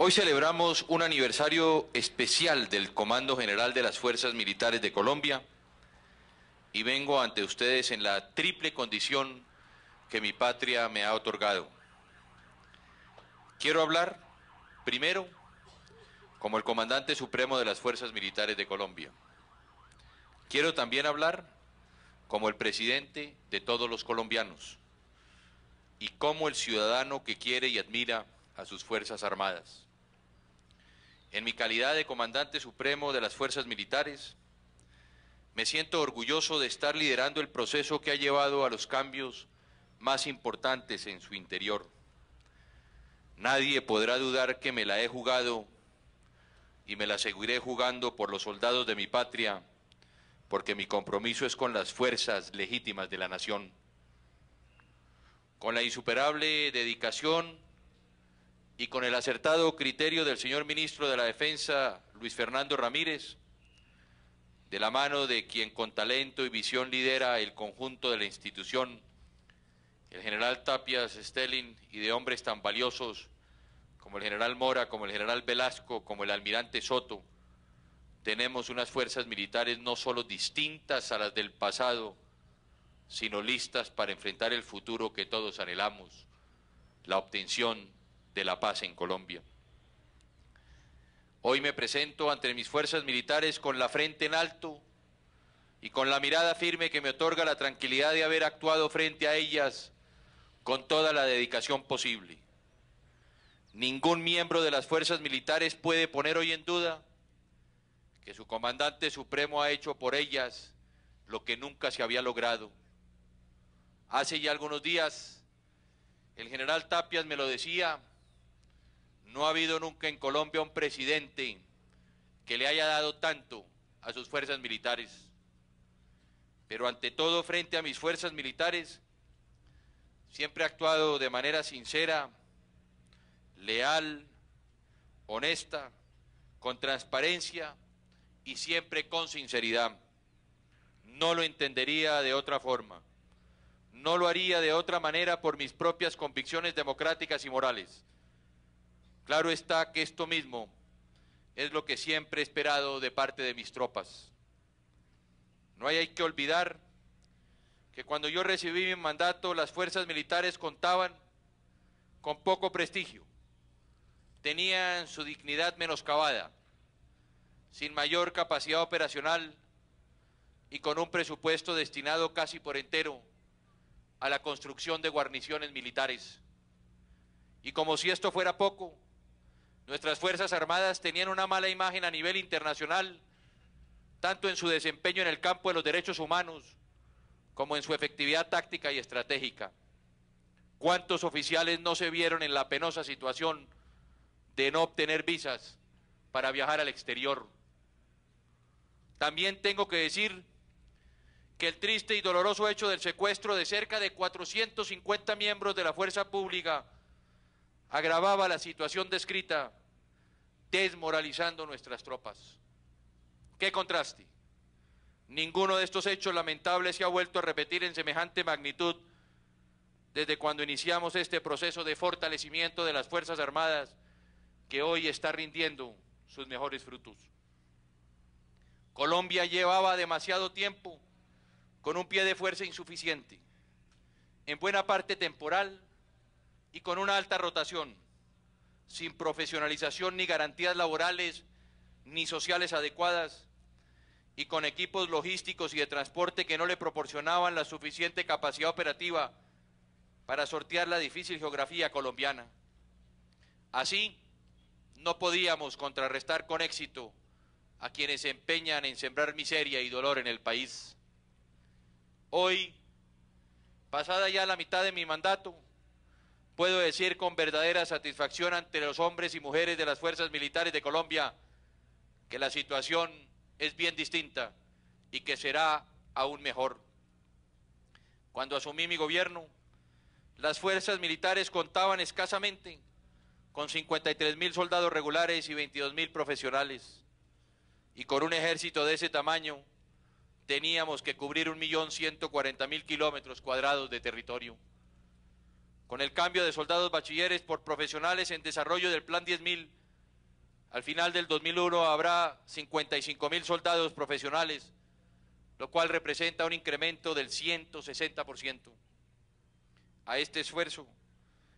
Hoy celebramos un aniversario especial del Comando General de las Fuerzas Militares de Colombia y vengo ante ustedes en la triple condición que mi patria me ha otorgado. Quiero hablar, primero, como el Comandante Supremo de las Fuerzas Militares de Colombia. Quiero también hablar como el presidente de todos los colombianos y como el ciudadano que quiere y admira a sus Fuerzas Armadas. En mi calidad de Comandante Supremo de las Fuerzas Militares, me siento orgulloso de estar liderando el proceso que ha llevado a los cambios más importantes en su interior. Nadie podrá dudar que me la he jugado y me la seguiré jugando por los soldados de mi patria, porque mi compromiso es con las fuerzas legítimas de la nación. Con la insuperable dedicación y con el acertado criterio del señor Ministro de la Defensa, Luis Fernando Ramírez, de la mano de quien con talento y visión lidera el conjunto de la institución, el general Tapias Stelling, y de hombres tan valiosos como el general Mora, como el general Velasco, como el almirante Soto, tenemos unas fuerzas militares no solo distintas a las del pasado, sino listas para enfrentar el futuro que todos anhelamos, la obtención de la paz en Colombia. Hoy me presento ante mis fuerzas militares con la frente en alto y con la mirada firme que me otorga la tranquilidad de haber actuado frente a ellas con toda la dedicación posible. Ningún miembro de las fuerzas militares puede poner hoy en duda que su comandante supremo ha hecho por ellas lo que nunca se había logrado. Hace ya algunos días el general Tapias me lo decía: no ha habido nunca en Colombia un presidente que le haya dado tanto a sus fuerzas militares. Pero ante todo, frente a mis fuerzas militares, siempre he actuado de manera sincera, leal, honesta, con transparencia y siempre con sinceridad. No lo entendería de otra forma. No lo haría de otra manera por mis propias convicciones democráticas y morales. Claro está que esto mismo es lo que siempre he esperado de parte de mis tropas. No hay que olvidar que cuando yo recibí mi mandato, las fuerzas militares contaban con poco prestigio, tenían su dignidad menoscabada, sin mayor capacidad operacional y con un presupuesto destinado casi por entero a la construcción de guarniciones militares. Y como si esto fuera poco, nuestras Fuerzas Armadas tenían una mala imagen a nivel internacional, tanto en su desempeño en el campo de los derechos humanos, como en su efectividad táctica y estratégica. ¿Cuántos oficiales no se vieron en la penosa situación de no obtener visas para viajar al exterior? También tengo que decir que el triste y doloroso hecho del secuestro de cerca de 450 miembros de la fuerza pública agravaba la situación descrita, desmoralizando nuestras tropas. ¡Qué contraste! Ninguno de estos hechos lamentables se ha vuelto a repetir en semejante magnitud desde cuando iniciamos este proceso de fortalecimiento de las Fuerzas Armadas, que hoy está rindiendo sus mejores frutos. Colombia llevaba demasiado tiempo con un pie de fuerza insuficiente, en buena parte temporal y con una alta rotación, sin profesionalización ni garantías laborales ni sociales adecuadas, y con equipos logísticos y de transporte que no le proporcionaban la suficiente capacidad operativa para sortear la difícil geografía colombiana. Así, no podíamos contrarrestar con éxito a quienes se empeñan en sembrar miseria y dolor en el país. Hoy, pasada ya la mitad de mi mandato, puedo decir con verdadera satisfacción ante los hombres y mujeres de las fuerzas militares de Colombia que la situación es bien distinta y que será aún mejor. Cuando asumí mi gobierno, las fuerzas militares contaban escasamente con 53.000 soldados regulares y 22.000 profesionales, y con un ejército de ese tamaño teníamos que cubrir 1.140.000 kilómetros cuadrados de territorio. Con el cambio de soldados bachilleres por profesionales en desarrollo del Plan 10.000, Al final del 2001 habrá 55.000 soldados profesionales, lo cual representa un incremento del 160%. A este esfuerzo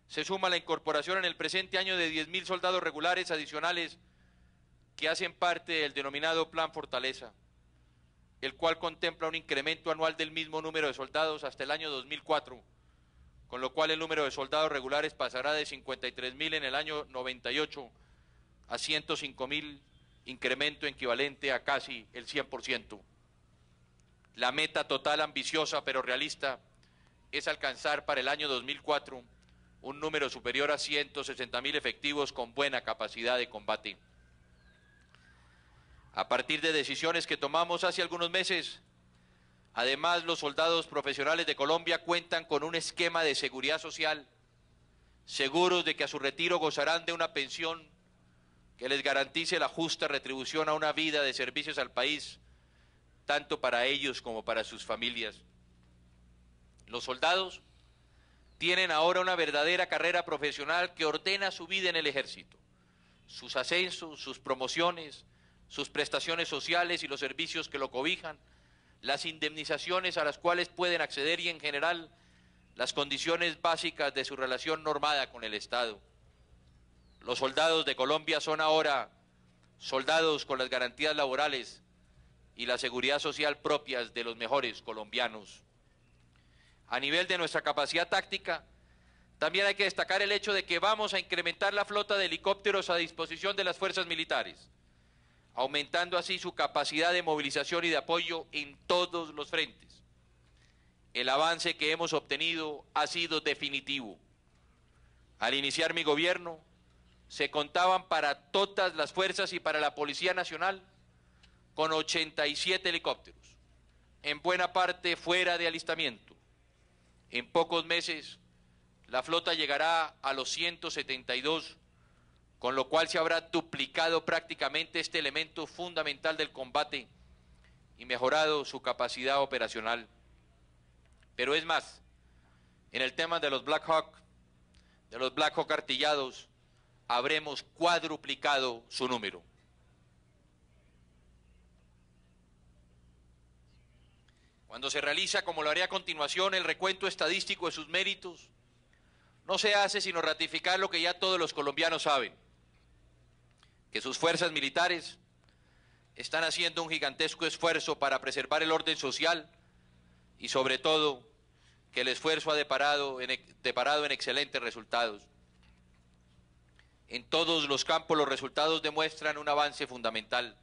se suma la incorporación en el presente año de 10.000 soldados regulares adicionales que hacen parte del denominado Plan Fortaleza, el cual contempla un incremento anual del mismo número de soldados hasta el año 2004, con lo cual el número de soldados regulares pasará de 53.000 en el año 98 a 105.000, incremento equivalente a casi el 100%. La meta total ambiciosa pero realista es alcanzar para el año 2004 un número superior a 160.000 efectivos con buena capacidad de combate. A partir de decisiones que tomamos hace algunos meses, además los soldados profesionales de Colombia cuentan con un esquema de seguridad social, seguros de que a su retiro gozarán de una pensión que les garantice la justa retribución a una vida de servicios al país, tanto para ellos como para sus familias. Los soldados tienen ahora una verdadera carrera profesional que ordena su vida en el ejército, sus ascensos, sus promociones, sus prestaciones sociales y los servicios que lo cobijan, las indemnizaciones a las cuales pueden acceder y en general las condiciones básicas de su relación normada con el Estado. Los soldados de Colombia son ahora soldados con las garantías laborales y la seguridad social propias de los mejores colombianos. A nivel de nuestra capacidad táctica, también hay que destacar el hecho de que vamos a incrementar la flota de helicópteros a disposición de las fuerzas militares, aumentando así su capacidad de movilización y de apoyo en todos los frentes. El avance que hemos obtenido ha sido definitivo. Al iniciar mi gobierno, se contaban para todas las fuerzas y para la Policía Nacional con 87 helicópteros, en buena parte fuera de alistamiento. En pocos meses, la flota llegará a los 172, con lo cual se habrá duplicado prácticamente este elemento fundamental del combate y mejorado su capacidad operacional. Pero es más, en el tema de los Black Hawk artillados, habremos cuadruplicado su número. Cuando se realiza, como lo haré a continuación, el recuento estadístico de sus méritos, no se hace sino ratificar lo que ya todos los colombianos saben, que sus fuerzas militares están haciendo un gigantesco esfuerzo para preservar el orden social y sobre todo que el esfuerzo ha deparado en excelentes resultados. En todos los campos los resultados demuestran un avance fundamental.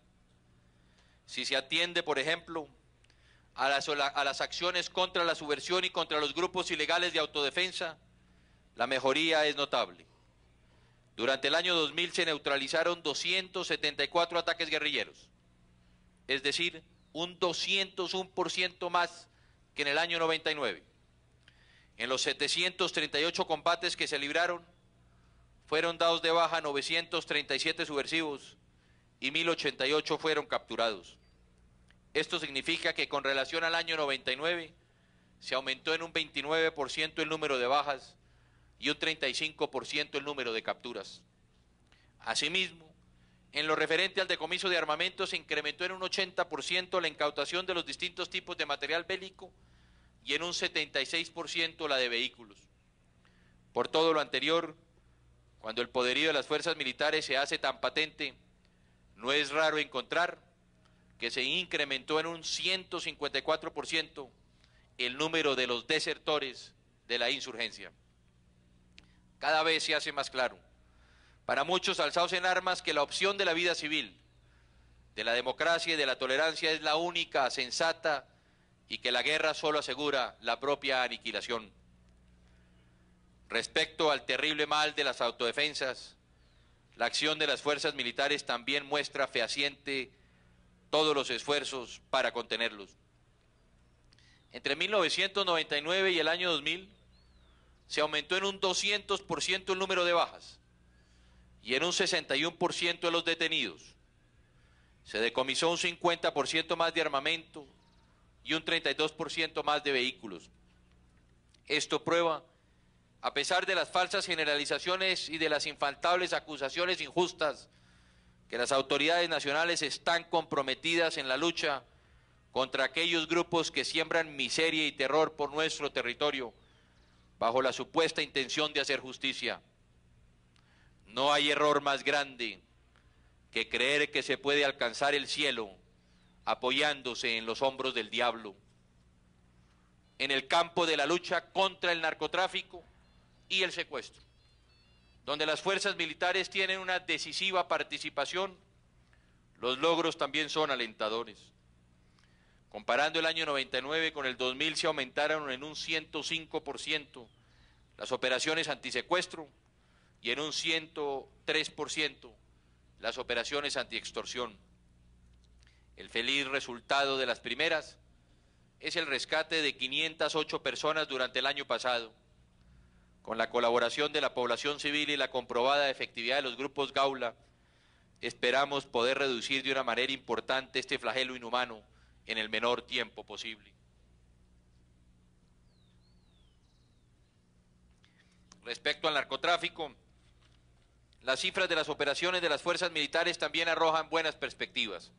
Si se atiende, por ejemplo, a las acciones contra la subversión y contra los grupos ilegales de autodefensa, la mejoría es notable. Durante el año 2000 se neutralizaron 274 ataques guerrilleros, es decir, un 201% más que en el año 99. En los 738 combates que se libraron, fueron dados de baja 937 subversivos y 1.088 fueron capturados. Esto significa que con relación al año 99 se aumentó en un 29% el número de bajas y un 35% el número de capturas. Asimismo, en lo referente al decomiso de armamento se incrementó en un 80% la incautación de los distintos tipos de material bélico y en un 76% la de vehículos. Por todo lo anterior, cuando el poderío de las fuerzas militares se hace tan patente, no es raro encontrar que se incrementó en un 154% el número de los desertores de la insurgencia. Cada vez se hace más claro, para muchos alzados en armas, que la opción de la vida civil, de la democracia y de la tolerancia es la única sensata y que la guerra solo asegura la propia aniquilación. Respecto al terrible mal de las autodefensas, la acción de las fuerzas militares también muestra fehaciente todos los esfuerzos para contenerlos. Entre 1999 y el año 2000 se aumentó en un 200% el número de bajas y en un 61% de los detenidos. Se decomisó un 50% más de armamento y un 32% más de vehículos. Esto prueba, a pesar de las falsas generalizaciones y de las infaltables acusaciones injustas que las autoridades nacionales están comprometidas en la lucha contra aquellos grupos que siembran miseria y terror por nuestro territorio, bajo la supuesta intención de hacer justicia. No hay error más grande que creer que se puede alcanzar el cielo apoyándose en los hombros del diablo. En el campo de la lucha contra el narcotráfico y el secuestro, donde las fuerzas militares tienen una decisiva participación, los logros también son alentadores. Comparando el año 99 con el 2000, se aumentaron en un 105% las operaciones antisecuestro y en un 103% las operaciones antiextorsión. El feliz resultado de las primeras es el rescate de 508 personas durante el año pasado. Con la colaboración de la población civil y la comprobada efectividad de los grupos Gaula, esperamos poder reducir de una manera importante este flagelo inhumano en el menor tiempo posible. Respecto al narcotráfico, las cifras de las operaciones de las fuerzas militares también arrojan buenas perspectivas.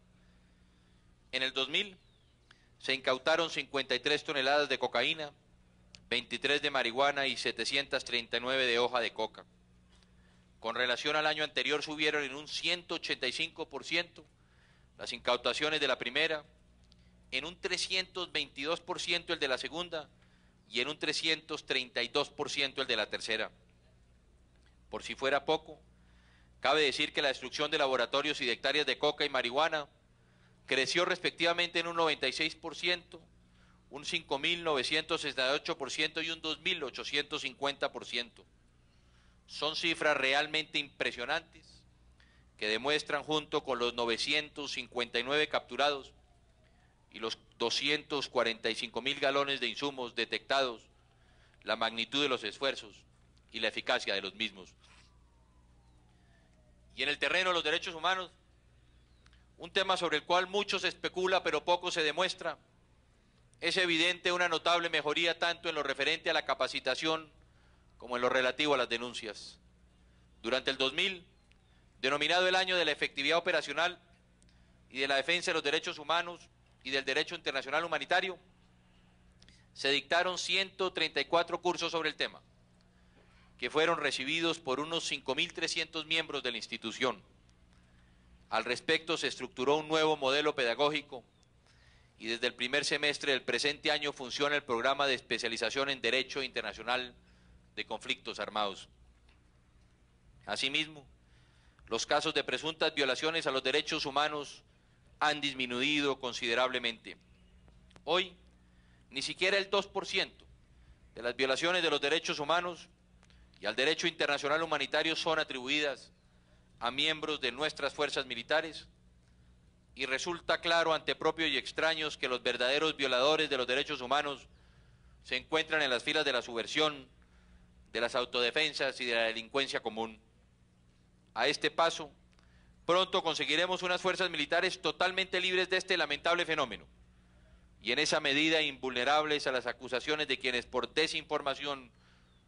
En el 2000 se incautaron 53 toneladas de cocaína, 23 de marihuana y 739 de hoja de coca. Con relación al año anterior subieron en un 185% las incautaciones de la primera, en un 322% el de la segunda y en un 332% el de la tercera. Por si fuera poco, cabe decir que la destrucción de laboratorios y de hectáreas de coca y marihuana creció respectivamente en un 96%, un 5.968% y un 2.850%. Son cifras realmente impresionantes que demuestran, junto con los 959 capturados y los 245.000 galones de insumos detectados, la magnitud de los esfuerzos y la eficacia de los mismos. Y en el terreno de los derechos humanos, un tema sobre el cual mucho se especula pero poco se demuestra, es evidente una notable mejoría tanto en lo referente a la capacitación como en lo relativo a las denuncias. Durante el 2000, denominado el año de la efectividad operacional y de la defensa de los derechos humanos y del derecho internacional humanitario, se dictaron 134 cursos sobre el tema, que fueron recibidos por unos 5.300 miembros de la institución. Al respecto, se estructuró un nuevo modelo pedagógico y desde el primer semestre del presente año funciona el programa de especialización en Derecho Internacional de Conflictos Armados. Asimismo, los casos de presuntas violaciones a los derechos humanos han disminuido considerablemente. Hoy, ni siquiera el 2% de las violaciones de los derechos humanos y al derecho internacional humanitario son atribuidas a miembros de nuestras fuerzas militares, y resulta claro ante propios y extraños que los verdaderos violadores de los derechos humanos se encuentran en las filas de la subversión, de las autodefensas y de la delincuencia común. A este paso, pronto conseguiremos unas fuerzas militares totalmente libres de este lamentable fenómeno, y en esa medida invulnerables a las acusaciones de quienes por desinformación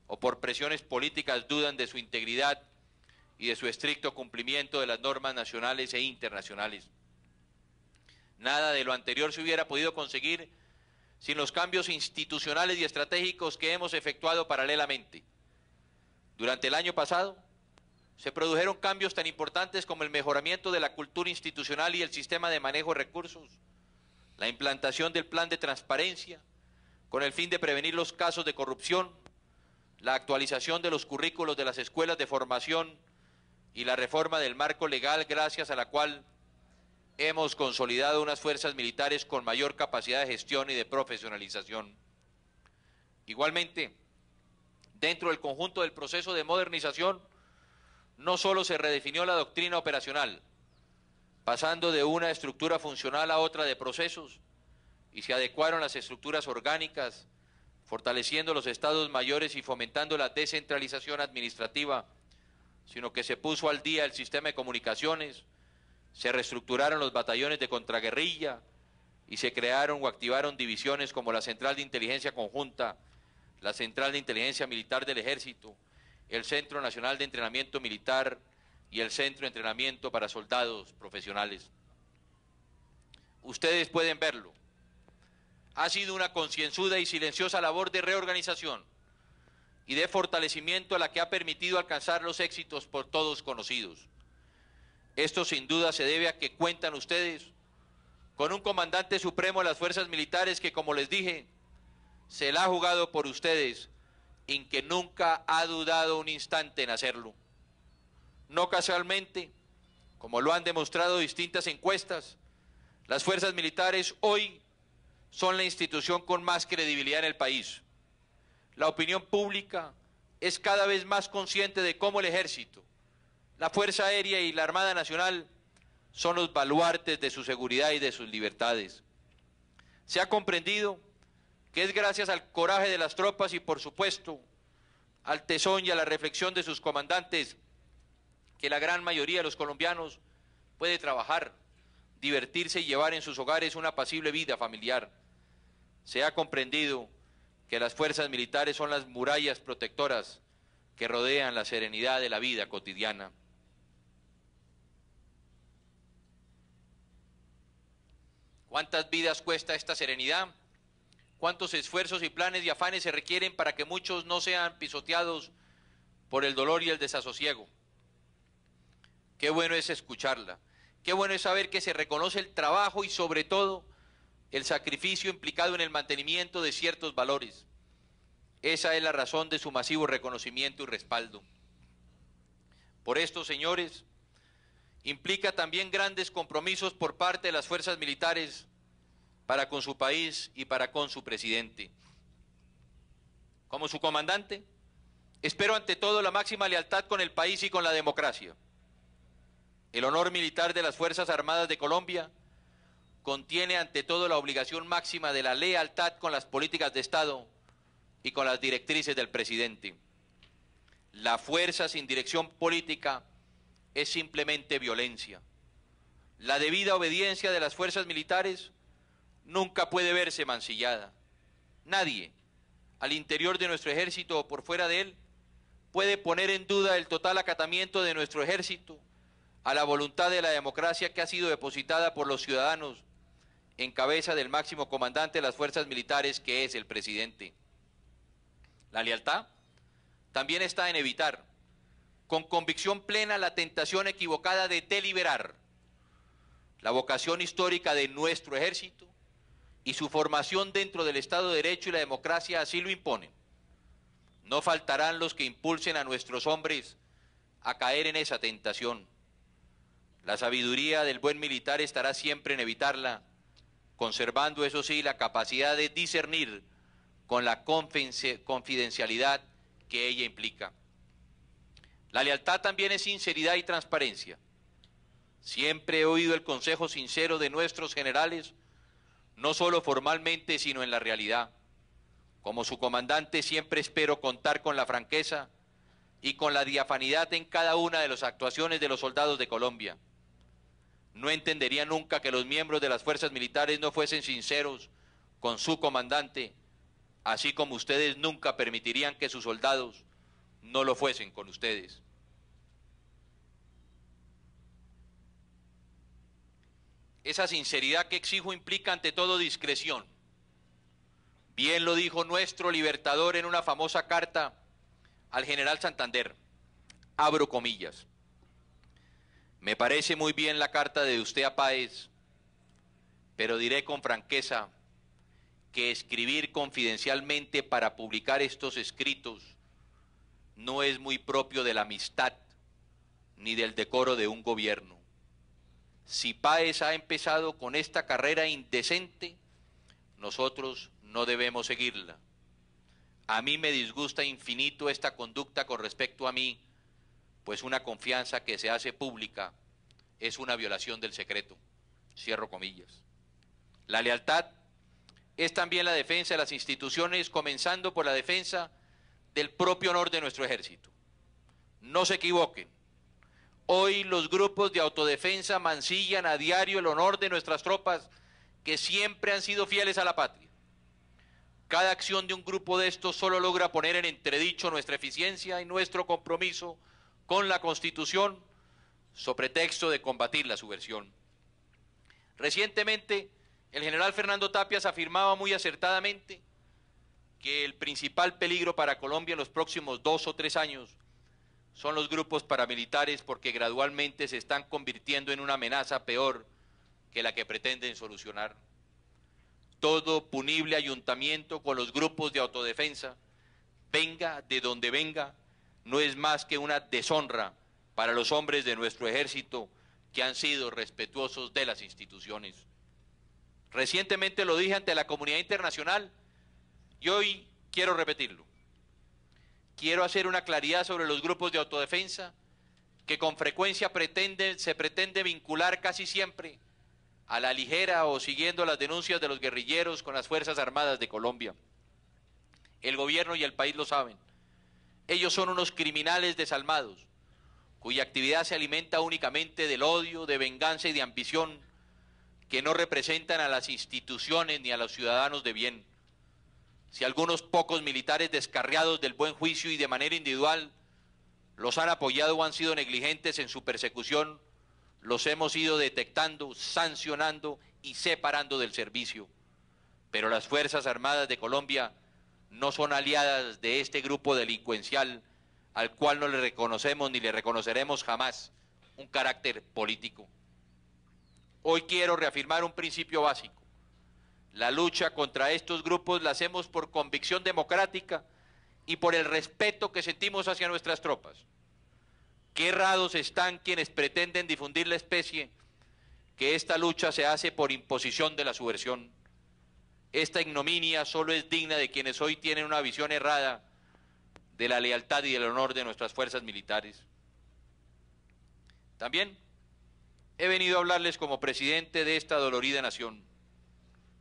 o por presiones políticas dudan de su integridad y de su estricto cumplimiento de las normas nacionales e internacionales. Nada de lo anterior se hubiera podido conseguir sin los cambios institucionales y estratégicos que hemos efectuado paralelamente. Durante el año pasado, se produjeron cambios tan importantes como el mejoramiento de la cultura institucional y el sistema de manejo de recursos, la implantación del plan de transparencia, con el fin de prevenir los casos de corrupción, la actualización de los currículos de las escuelas de formación y la reforma del marco legal, gracias a la cual hemos consolidado unas fuerzas militares con mayor capacidad de gestión y de profesionalización. Igualmente, dentro del conjunto del proceso de modernización, no solo se redefinió la doctrina operacional, pasando de una estructura funcional a otra de procesos, y se adecuaron las estructuras orgánicas, fortaleciendo los estados mayores y fomentando la descentralización administrativa, sino que se puso al día el sistema de comunicaciones, se reestructuraron los batallones de contraguerrilla y se crearon o activaron divisiones como la Central de Inteligencia Conjunta, la Central de Inteligencia Militar del Ejército, el Centro Nacional de Entrenamiento Militar, y el Centro de Entrenamiento para Soldados Profesionales. Ustedes pueden verlo. Ha sido una concienzuda y silenciosa labor de reorganización y de fortalecimiento a la que ha permitido alcanzar los éxitos por todos conocidos. Esto sin duda se debe a que cuentan ustedes con un comandante supremo de las fuerzas militares que, como les dije, se la ha jugado por ustedes y que nunca ha dudado un instante en hacerlo. No casualmente, como lo han demostrado distintas encuestas, las fuerzas militares hoy son la institución con más credibilidad en el país. La opinión pública es cada vez más consciente de cómo el Ejército, la Fuerza Aérea y la Armada Nacional son los baluartes de su seguridad y de sus libertades. Se ha comprendido que es gracias al coraje de las tropas y, por supuesto, al tesón y a la reflexión de sus comandantes que la gran mayoría de los colombianos puede trabajar, divertirse y llevar en sus hogares una apacible vida familiar. Se ha comprendido que las fuerzas militares son las murallas protectoras que rodean la serenidad de la vida cotidiana. ¿Cuántas vidas cuesta esta serenidad? ¿Cuántos esfuerzos y planes y afanes se requieren para que muchos no sean pisoteados por el dolor y el desasosiego? Qué bueno es escucharla. Qué bueno es saber que se reconoce el trabajo y, sobre todo, el sacrificio implicado en el mantenimiento de ciertos valores. Esa es la razón de su masivo reconocimiento y respaldo. Por esto, señores, implica también grandes compromisos por parte de las fuerzas militares para con su país y para con su presidente. Como su comandante, espero ante todo la máxima lealtad con el país y con la democracia. El honor militar de las Fuerzas Armadas de Colombia contiene ante todo la obligación máxima de la lealtad con las políticas de Estado y con las directrices del presidente. La fuerza sin dirección política es simplemente violencia. La debida obediencia de las fuerzas militares nunca puede verse mancillada. Nadie, al interior de nuestro ejército o por fuera de él, puede poner en duda el total acatamiento de nuestro ejército a la voluntad de la democracia que ha sido depositada por los ciudadanos en cabeza del máximo comandante de las fuerzas militares, que es el presidente. La lealtad también está en evitar, con convicción plena, la tentación equivocada de deliberar. La vocación histórica de nuestro ejército y su formación dentro del Estado de Derecho y la democracia así lo imponen. No faltarán los que impulsen a nuestros hombres a caer en esa tentación. La sabiduría del buen militar estará siempre en evitarla, conservando, eso sí, la capacidad de discernir con la confidencialidad que ella implica. La lealtad también es sinceridad y transparencia. Siempre he oído el consejo sincero de nuestros generales, no solo formalmente, sino en la realidad. Como su comandante siempre espero contar con la franqueza y con la diafanidad en cada una de las actuaciones de los soldados de Colombia. No entendería nunca que los miembros de las fuerzas militares no fuesen sinceros con su comandante, así como ustedes nunca permitirían que sus soldados no lo fuesen con ustedes. Esa sinceridad que exijo implica ante todo discreción. Bien lo dijo nuestro libertador en una famosa carta al general Santander, abro comillas: me parece muy bien la carta de usted a Páez, pero diré con franqueza que escribir confidencialmente para publicar estos escritos no es muy propio de la amistad ni del decoro de un gobierno. Si Páez ha empezado con esta carrera indecente, nosotros no debemos seguirla. A mí me disgusta infinito esta conducta con respecto a mí, pues una confianza que se hace pública es una violación del secreto. Cierro comillas. La lealtad es también la defensa de las instituciones, comenzando por la defensa del propio honor de nuestro ejército. No se equivoquen. Hoy los grupos de autodefensa mancillan a diario el honor de nuestras tropas que siempre han sido fieles a la patria. Cada acción de un grupo de estos solo logra poner en entredicho nuestra eficiencia y nuestro compromiso con la Constitución, so pretexto de combatir la subversión. Recientemente, el general Fernando Tapias afirmaba muy acertadamente que el principal peligro para Colombia en los próximos 2 o 3 años son los grupos paramilitares, porque gradualmente se están convirtiendo en una amenaza peor que la que pretenden solucionar. Todo punible ayuntamiento con los grupos de autodefensa, venga de donde venga, no es más que una deshonra para los hombres de nuestro ejército que han sido respetuosos de las instituciones. Recientemente lo dije ante la comunidad internacional y hoy quiero repetirlo. Quiero hacer una claridad sobre los grupos de autodefensa que con frecuencia se pretende vincular casi siempre a la ligera o siguiendo las denuncias de los guerrilleros con las Fuerzas Armadas de Colombia. El gobierno y el país lo saben. Ellos son unos criminales desalmados, cuya actividad se alimenta únicamente del odio, de venganza y de ambición, que no representan a las instituciones ni a los ciudadanos de bien. Si algunos pocos militares descarriados del buen juicio y de manera individual los han apoyado o han sido negligentes en su persecución, los hemos ido detectando, sancionando y separando del servicio. Pero las Fuerzas Armadas de Colombia no son aliadas de este grupo delincuencial al cual no le reconocemos ni le reconoceremos jamás un carácter político. Hoy quiero reafirmar un principio básico. La lucha contra estos grupos la hacemos por convicción democrática y por el respeto que sentimos hacia nuestras tropas. Qué errados están quienes pretenden difundir la especie que esta lucha se hace por imposición de la subversión. Esta ignominia solo es digna de quienes hoy tienen una visión errada de la lealtad y del honor de nuestras fuerzas militares. También he venido a hablarles como presidente de esta dolorida nación,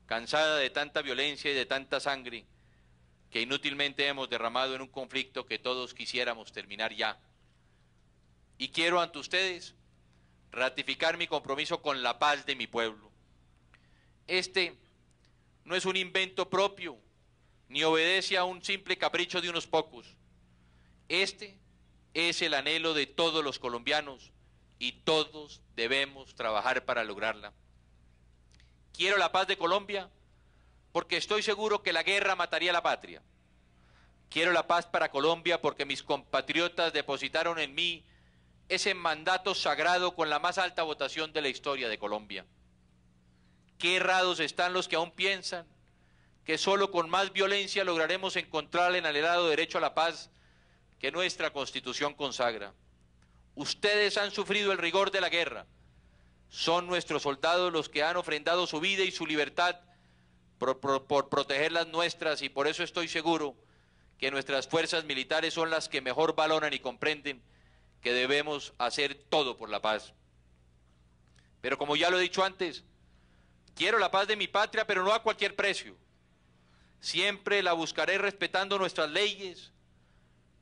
cansada de tanta violencia y de tanta sangre que inútilmente hemos derramado en un conflicto que todos quisiéramos terminar ya. Y quiero ante ustedes ratificar mi compromiso con la paz de mi pueblo. Este no es un invento propio, ni obedece a un simple capricho de unos pocos. Este es el anhelo de todos los colombianos y todos debemos trabajar para lograrla. Quiero la paz de Colombia porque estoy seguro que la guerra mataría a la patria. Quiero la paz para Colombia porque mis compatriotas depositaron en mí ese mandato sagrado con la más alta votación de la historia de Colombia. Qué errados están los que aún piensan que solo con más violencia lograremos encontrar el anhelado derecho a la paz que nuestra Constitución consagra. Ustedes han sufrido el rigor de la guerra. Son nuestros soldados los que han ofrendado su vida y su libertad por proteger las nuestras, y por eso estoy seguro que nuestras fuerzas militares son las que mejor valoran y comprenden que debemos hacer todo por la paz. Pero como ya lo he dicho antes, quiero la paz de mi patria, pero no a cualquier precio. Siempre la buscaré respetando nuestras leyes,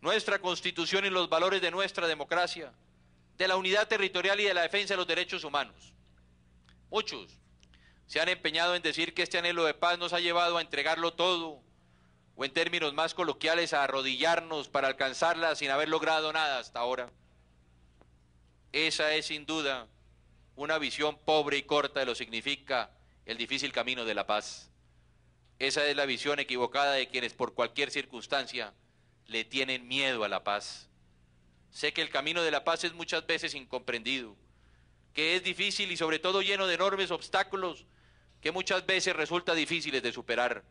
nuestra Constitución y los valores de nuestra democracia, de la unidad territorial y de la defensa de los derechos humanos. Muchos se han empeñado en decir que este anhelo de paz nos ha llevado a entregarlo todo, o en términos más coloquiales, a arrodillarnos para alcanzarla sin haber logrado nada hasta ahora. Esa es sin duda una visión pobre y corta de lo que significa el difícil camino de la paz. Esa es la visión equivocada de quienes por cualquier circunstancia le tienen miedo a la paz. Sé que el camino de la paz es muchas veces incomprendido, que es difícil y sobre todo lleno de enormes obstáculos que muchas veces resulta difíciles de superar.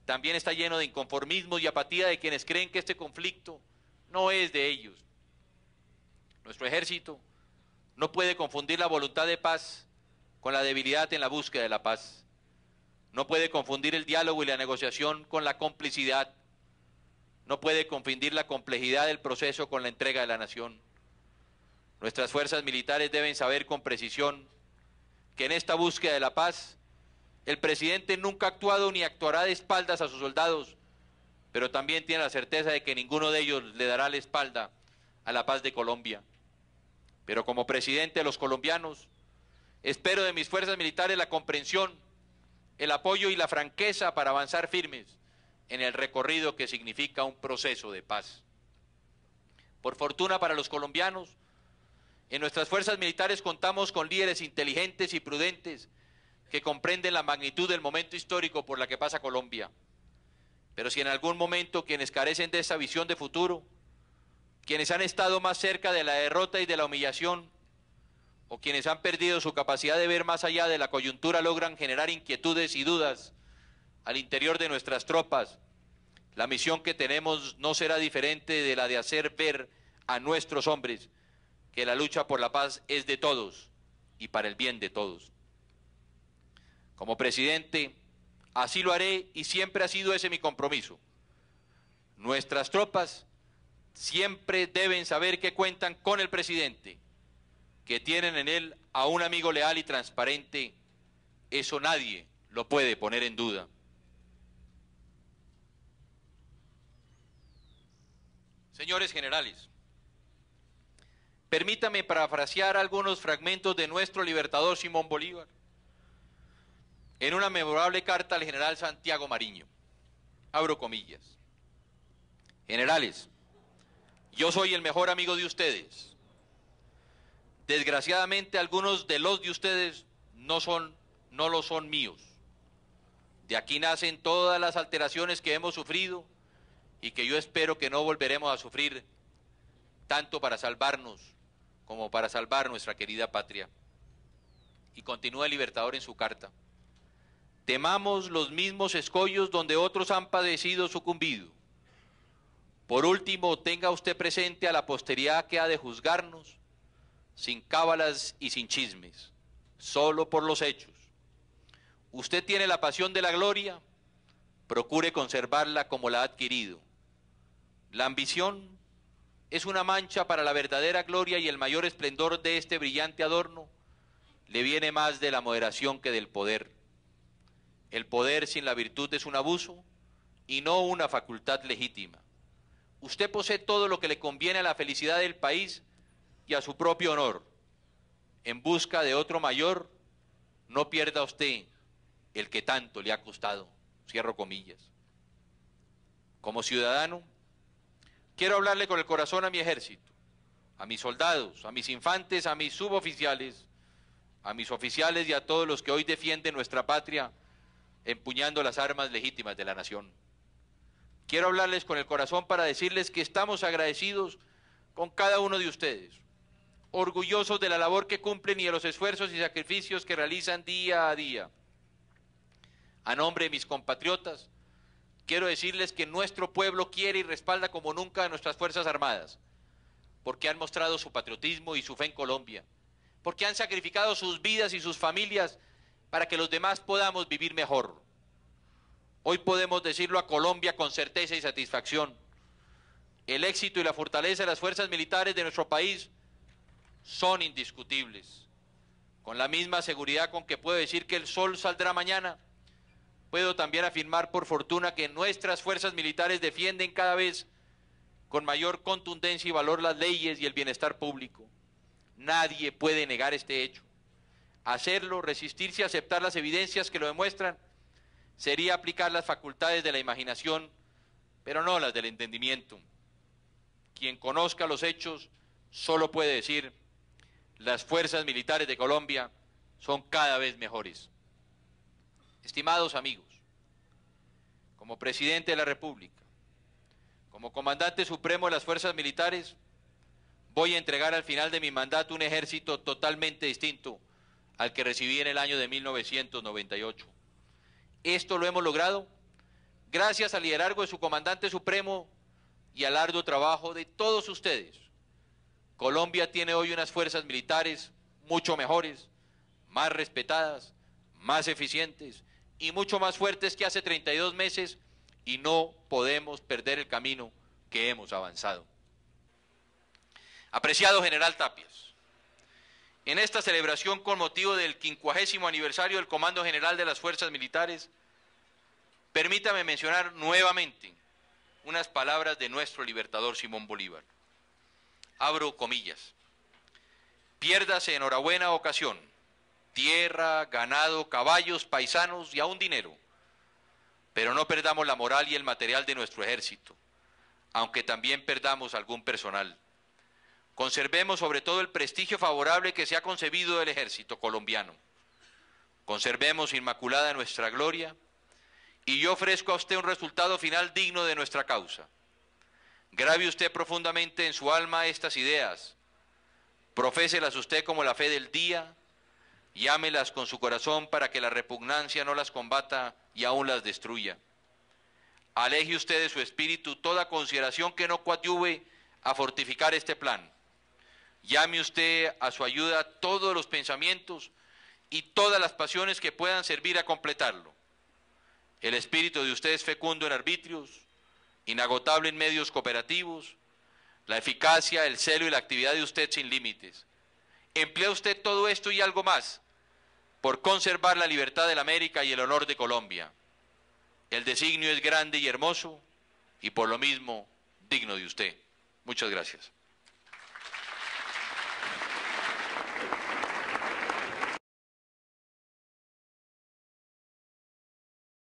También está lleno de inconformismos y apatía de quienes creen que este conflicto no es de ellos. Nuestro ejército no puede confundir la voluntad de paz con la debilidad en la búsqueda de la paz. No puede confundir el diálogo y la negociación con la complicidad. No puede confundir la complejidad del proceso con la entrega de la nación. Nuestras fuerzas militares deben saber con precisión que en esta búsqueda de la paz, el presidente nunca ha actuado ni actuará de espaldas a sus soldados, pero también tiene la certeza de que ninguno de ellos le dará la espalda a la paz de Colombia. Pero como presidente de los colombianos, espero de mis fuerzas militares la comprensión, el apoyo y la franqueza para avanzar firmes en el recorrido que significa un proceso de paz. Por fortuna para los colombianos, En nuestras fuerzas militares contamos con líderes inteligentes y prudentes que comprenden la magnitud del momento histórico por la que pasa Colombia. Pero si en algún momento quienes carecen de esa visión de futuro, quienes han estado más cerca de la derrota y de la humillación, o quienes han perdido su capacidad de ver más allá de la coyuntura logran generar inquietudes y dudas al interior de nuestras tropas, la misión que tenemos no será diferente de la de hacer ver a nuestros hombres que la lucha por la paz es de todos y para el bien de todos. Como presidente, así lo haré y siempre ha sido ese mi compromiso. Nuestras tropas siempre deben saber que cuentan con el presidente, que tienen en él a un amigo leal y transparente. Eso nadie lo puede poner en duda. Señores generales, permítame parafrasear algunos fragmentos de nuestro libertador Simón Bolívar en una memorable carta al general Santiago Mariño. Abro comillas. Generales, yo soy el mejor amigo de ustedes. Desgraciadamente algunos de los de ustedes no lo son míos. De aquí nacen todas las alteraciones que hemos sufrido y que yo espero que no volveremos a sufrir, tanto para salvarnos como para salvar nuestra querida patria. Y continúa el libertador en su carta. Temamos los mismos escollos donde otros han padecido sucumbido. Por último, tenga usted presente a la posteridad que ha de juzgarnos, sin cábalas y sin chismes, solo por los hechos. Usted tiene la pasión de la gloria, procure conservarla como la ha adquirido. La ambición es una mancha para la verdadera gloria y el mayor esplendor de este brillante adorno le viene más de la moderación que del poder. El poder sin la virtud es un abuso y no una facultad legítima. Usted posee todo lo que le conviene a la felicidad del país y a su propio honor. En busca de otro mayor, no pierda usted el que tanto le ha costado. Cierro comillas. Como ciudadano, quiero hablarle con el corazón a mi ejército, a mis soldados, a mis infantes, a mis suboficiales, a mis oficiales y a todos los que hoy defienden nuestra patria empuñando las armas legítimas de la nación. Quiero hablarles con el corazón para decirles que estamos agradecidos con cada uno de ustedes, orgullosos de la labor que cumplen y de los esfuerzos y sacrificios que realizan día a día. A nombre de mis compatriotas, quiero decirles que nuestro pueblo quiere y respalda como nunca a nuestras Fuerzas Armadas, porque han mostrado su patriotismo y su fe en Colombia, porque han sacrificado sus vidas y sus familias para que los demás podamos vivir mejor. Hoy podemos decirlo a Colombia con certeza y satisfacción. El éxito y la fortaleza de las fuerzas militares de nuestro país son indiscutibles. Con la misma seguridad con que puedo decir que el sol saldrá mañana, puedo también afirmar por fortuna que nuestras fuerzas militares defienden cada vez con mayor contundencia y valor las leyes y el bienestar público. Nadie puede negar este hecho. Hacerlo, resistirse a aceptar las evidencias que lo demuestran, sería aplicar las facultades de la imaginación, pero no las del entendimiento. Quien conozca los hechos solo puede decir, las fuerzas militares de Colombia son cada vez mejores. Estimados amigos, como presidente de la República, como comandante supremo de las fuerzas militares, voy a entregar al final de mi mandato un ejército totalmente distinto al que recibí en el año de 1998. Esto lo hemos logrado gracias al liderazgo de su comandante supremo y al arduo trabajo de todos ustedes. Colombia tiene hoy unas fuerzas militares mucho mejores, más respetadas, más eficientes y mucho más fuertes que hace 32 meses y no podemos perder el camino que hemos avanzado. Apreciado general Tapias, en esta celebración con motivo del 50º aniversario del Comando General de las Fuerzas Militares, permítame mencionar nuevamente unas palabras de nuestro libertador Simón Bolívar. Abro comillas. Piérdase en hora buena ocasión, tierra, ganado, caballos, paisanos y aún dinero, pero no perdamos la moral y el material de nuestro ejército, aunque también perdamos algún personal. Conservemos sobre todo el prestigio favorable que se ha concebido del ejército colombiano. Conservemos inmaculada nuestra gloria y yo ofrezco a usted un resultado final digno de nuestra causa. Grave usted profundamente en su alma estas ideas, proféselas usted como la fe del día, llámelas con su corazón para que la repugnancia no las combata y aún las destruya. Aleje usted de su espíritu toda consideración que no coadyuve a fortificar este plan. Llame usted a su ayuda todos los pensamientos y todas las pasiones que puedan servir a completarlo. El espíritu de usted es fecundo en arbitrios, inagotable en medios cooperativos, la eficacia, el celo y la actividad de usted sin límites. Emplea usted todo esto y algo más por conservar la libertad de la América y el honor de Colombia. El designio es grande y hermoso y por lo mismo digno de usted. Muchas gracias.